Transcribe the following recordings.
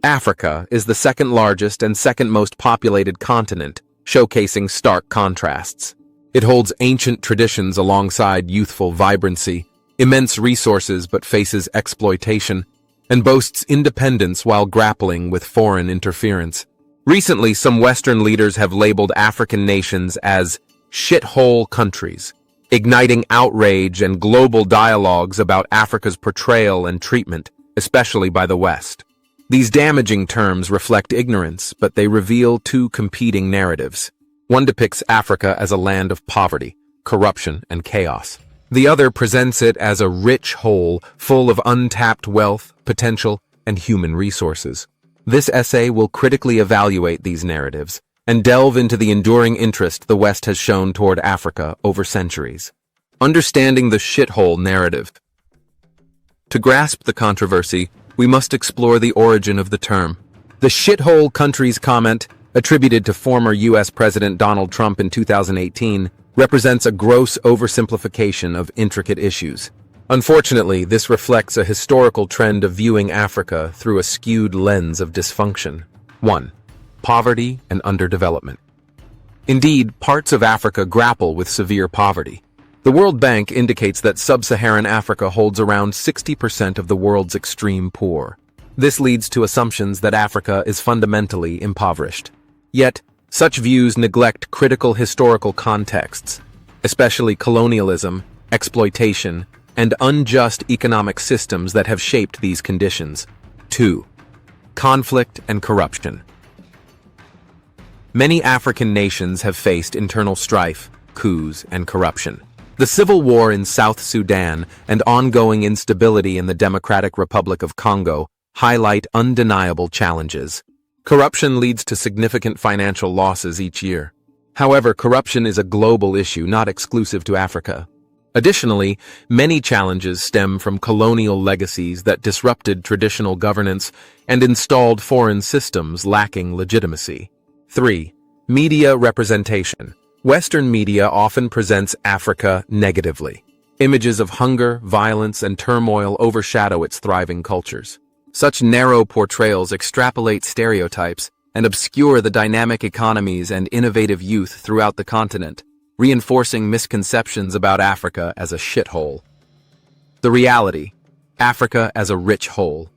Africa is the second largest and second most populated continent, showcasing stark contrasts. It holds ancient traditions alongside youthful vibrancy, immense resources but faces exploitation, and boasts independence while grappling with foreign interference. Recently, some Western leaders have labeled African nations as shithole countries, igniting outrage and global dialogues about Africa's portrayal and treatment, especially by the West. These damaging terms reflect ignorance, but they reveal two competing narratives. One depicts Africa as a land of poverty, corruption, and chaos. The other presents it as a rich whole full of untapped wealth, potential, and human resources. This essay will critically evaluate these narratives and delve into the enduring interest the West has shown toward Africa over centuries. Understanding the shithole narrative. To grasp the controversy, we must explore the origin of the term. The shithole countries comment, attributed to former U.S. President Donald Trump in 2018, represents a gross oversimplification of intricate issues. Unfortunately, this reflects a historical trend of viewing Africa through a skewed lens of dysfunction. 1. Poverty and underdevelopment. Indeed, parts of Africa grapple with severe poverty. The World Bank indicates that sub-Saharan Africa holds around 60% of the world's extreme poor. This leads to assumptions that Africa is fundamentally impoverished. Yet, such views neglect critical historical contexts, especially colonialism, exploitation, and unjust economic systems that have shaped these conditions. 2. Conflict and corruption. Many African nations have faced internal strife, coups, and corruption. The civil war in South Sudan and ongoing instability in the Democratic Republic of Congo highlight undeniable challenges. Corruption leads to significant financial losses each year. However, corruption is a global issue, not exclusive to Africa. Additionally, many challenges stem from colonial legacies that disrupted traditional governance and installed foreign systems lacking legitimacy. 3. Media representation. Western media often presents Africa negatively. Images of hunger, violence, and turmoil overshadow its thriving cultures. Such narrow portrayals extrapolate stereotypes and obscure the dynamic economies and innovative youth throughout the continent, reinforcing misconceptions about Africa as a shithole. The reality: Africa as a rich whole.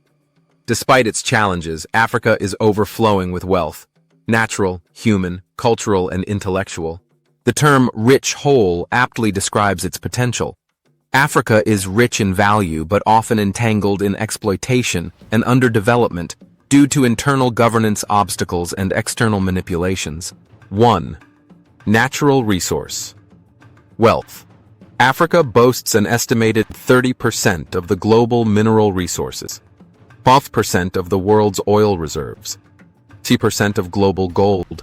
Despite its challenges, Africa is overflowing with wealth, natural, human, cultural, and intellectual. The term rich whole aptly describes its potential. Africa is rich in value but often entangled in exploitation and underdevelopment due to internal governance obstacles and external manipulations. 1. Natural resource. Wealth. Africa boasts an estimated 30% of the global mineral resources, 12% of the world's oil reserves, 60% of global gold,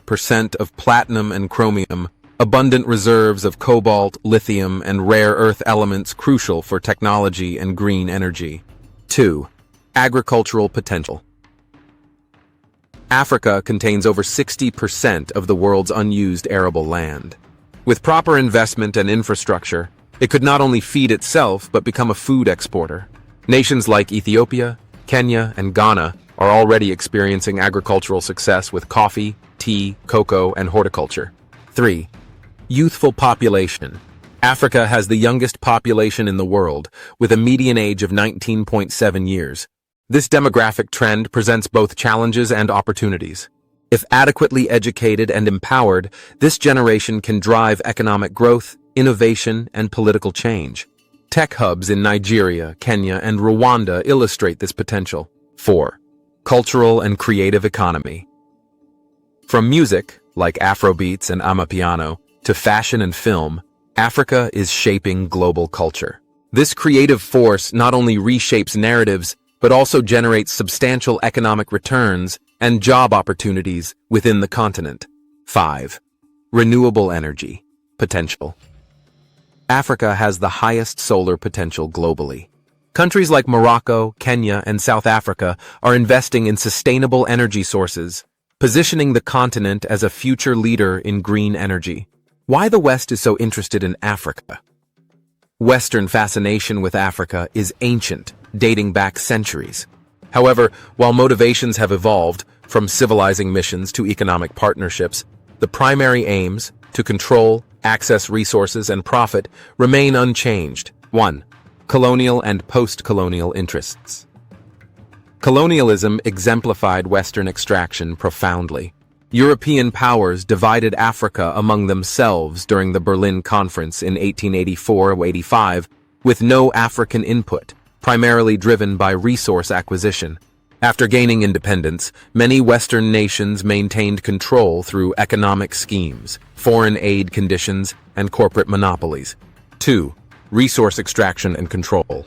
percent of platinum and chromium, abundant reserves of cobalt, lithium, and rare earth elements crucial for technology and green energy. 2. Agricultural potential. Africa contains over 60% of the world's unused arable land. With proper investment and infrastructure, it could not only feed itself but become a food exporter. Nations like Ethiopia, Kenya, and Ghana are already experiencing agricultural success with coffee, tea, cocoa, and horticulture. 3. Youthful population. Africa has the youngest population in the world, with a median age of 19.7 years. This demographic trend presents both challenges and opportunities. If adequately educated and empowered, this generation can drive economic growth, innovation, and political change. Tech hubs in Nigeria, Kenya, and Rwanda illustrate this potential. 4. Cultural and creative economy. From music, like Afrobeats and Amapiano, to fashion and film, Africa is shaping global culture. This creative force not only reshapes narratives, but also generates substantial economic returns and job opportunities within the continent. 5. Renewable energy potential. Africa has the highest solar potential globally. Countries like Morocco, Kenya, and South Africa are investing in sustainable energy sources, positioning the continent as a future leader in green energy. Why the West is so interested in Africa? Western fascination with Africa is ancient, dating back centuries. However, while motivations have evolved, from civilizing missions to economic partnerships, the primary aims, to control, access resources, and profit, remain unchanged. 1. Colonial and post-colonial interests. Colonialism exemplified Western extraction profoundly. European powers divided Africa among themselves during the Berlin Conference in 1884-85, with no African input, primarily driven by resource acquisition. After gaining independence, many Western nations maintained control through economic schemes, foreign aid conditions, and corporate monopolies. 2. Resource extraction and control.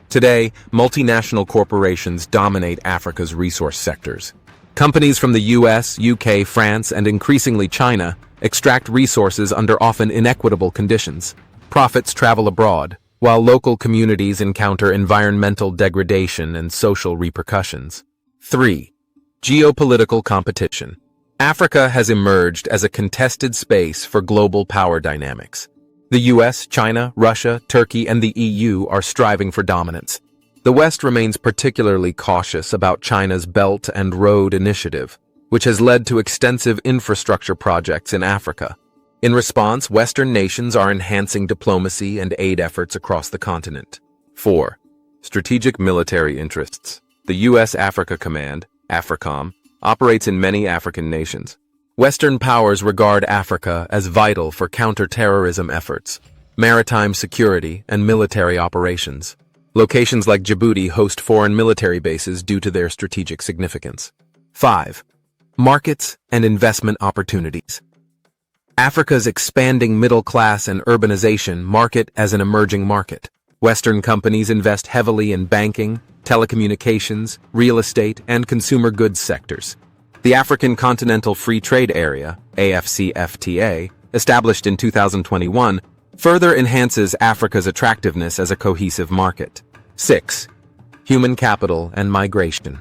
Today, multinational corporations dominate Africa's resource sectors. Companies from the US, UK, France, and increasingly China extract resources under often inequitable conditions. Profits travel abroad, while local communities encounter environmental degradation and social repercussions. 3. Geopolitical competition. Africa has emerged as a contested space for global power dynamics. The US, China, Russia, Turkey, and the EU are striving for dominance. The West remains particularly cautious about China's Belt and Road Initiative, which has led to extensive infrastructure projects in Africa. In response, Western nations are enhancing diplomacy and aid efforts across the continent. 4. Strategic military interests. The U.S. Africa Command, AFRICOM, operates in many African nations. Western powers regard Africa as vital for counter-terrorism efforts, maritime security, and military operations. Locations like Djibouti host foreign military bases due to their strategic significance. 5. Markets and investment opportunities. Africa's expanding middle class and urbanization mark it as an emerging market. Western companies invest heavily in banking, telecommunications, real estate, and consumer goods sectors. The African Continental Free Trade Area, AFCFTA, established in 2021, further enhances Africa's attractiveness as a cohesive market. 6. Human capital and migration.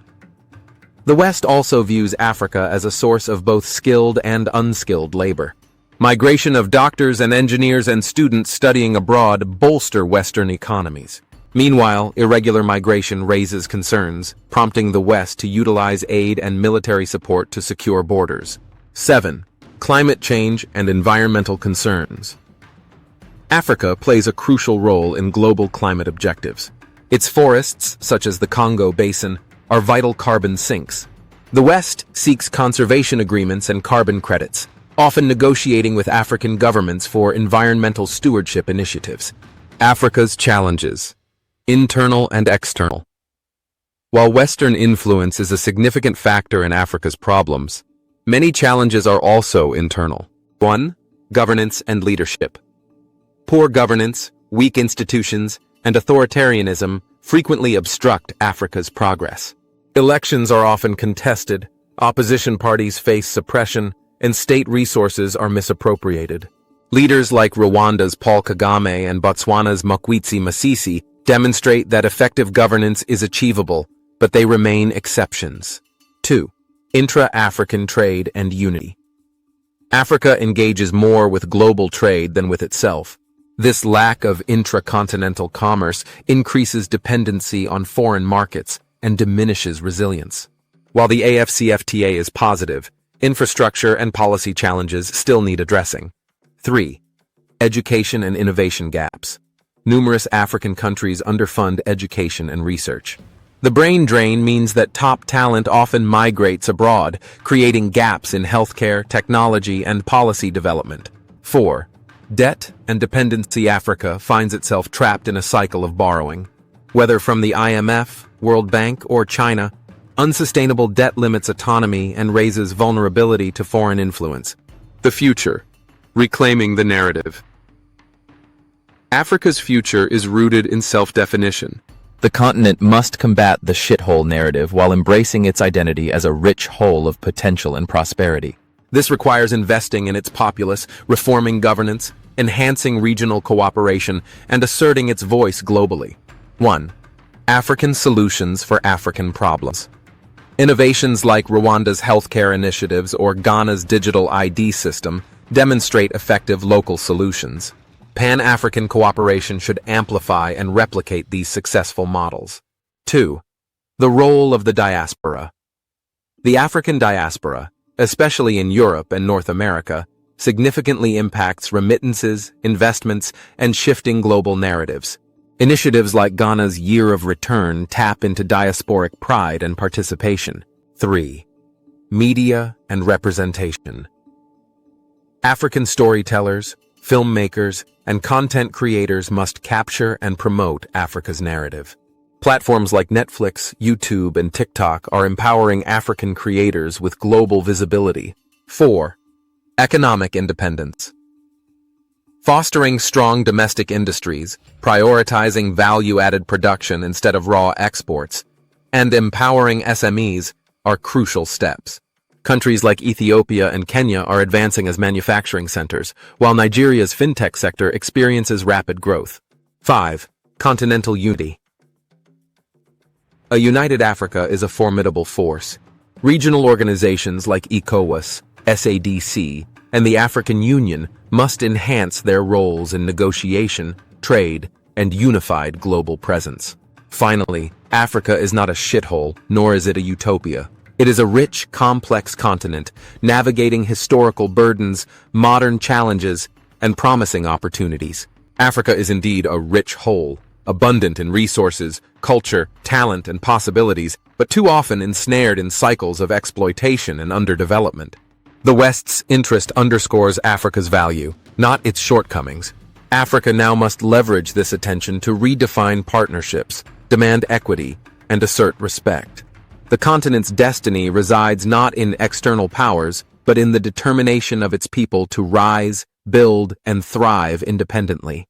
The West also views Africa as a source of both skilled and unskilled labor. Migration of doctors and engineers and students studying abroad bolster Western economies. Meanwhile, irregular migration raises concerns, prompting the West to utilize aid and military support to secure borders. 7. Climate change and environmental concerns. Africa plays a crucial role in global climate objectives. Its forests, such as the Congo Basin, are vital carbon sinks. The West seeks conservation agreements and carbon credits, often negotiating with African governments for environmental stewardship initiatives. Africa's challenges, internal and external. While Western influence is a significant factor in Africa's problems, many challenges are also internal. 1. Governance and leadership. Poor governance, weak institutions, and authoritarianism frequently obstruct Africa's progress. Elections are often contested, opposition parties face suppression, and state resources are misappropriated. Leaders like Rwanda's Paul Kagame and Botswana's Mokgweetsi Masisi demonstrate that effective governance is achievable, but they remain exceptions. 2. Intra-African trade and unity. Africa engages more with global trade than with itself. This lack of intracontinental commerce increases dependency on foreign markets and diminishes resilience. While the AFCFTA is positive, infrastructure and policy challenges still need addressing. 3. Education and innovation gaps. Numerous African countries underfund education and research. The brain drain means that top talent often migrates abroad, creating gaps in healthcare, technology, and policy development. 4. Debt and dependency. Africa finds itself trapped in a cycle of borrowing. Whether from the IMF, World Bank, or China, unsustainable debt limits autonomy and raises vulnerability to foreign influence. The future. Reclaiming the narrative. Africa's future is rooted in self-definition. The continent must combat the shithole narrative while embracing its identity as a rich whole of potential and prosperity. This requires investing in its populace, reforming governance, enhancing regional cooperation, and asserting its voice globally. 1. African solutions for African problems. Innovations like Rwanda's healthcare initiatives or Ghana's digital ID system demonstrate effective local solutions. Pan-African cooperation should amplify and replicate these successful models. 2. The role of the diaspora. The African diaspora, especially in Europe and North America, significantly impacts remittances, investments, and shifting global narratives. Initiatives like Ghana's Year of Return tap into diasporic pride and participation. 3. Media and representation. African storytellers, filmmakers, and content creators must capture and promote Africa's narrative. Platforms like Netflix, YouTube, and TikTok are empowering African creators with global visibility. 4. Economic independence. Fostering strong domestic industries, prioritizing value-added production instead of raw exports, and empowering SMEs are crucial steps. Countries like Ethiopia and Kenya are advancing as manufacturing centers, while Nigeria's fintech sector experiences rapid growth. 5. Continental unity. A united Africa is a formidable force. Regional organizations like ECOWAS, SADC, and the African Union must enhance their roles in negotiation, trade, and unified global presence. Finally, Africa is not a shithole, nor is it a utopia. It is a rich, complex continent, navigating historical burdens, modern challenges, and promising opportunities. Africa is indeed a rich whole, abundant in resources, culture, talent, and possibilities, but too often ensnared in cycles of exploitation and underdevelopment. The West's interest underscores Africa's value, not its shortcomings. Africa now must leverage this attention to redefine partnerships, demand equity, and assert respect. The continent's destiny resides not in external powers, but in the determination of its people to rise, build, and thrive independently.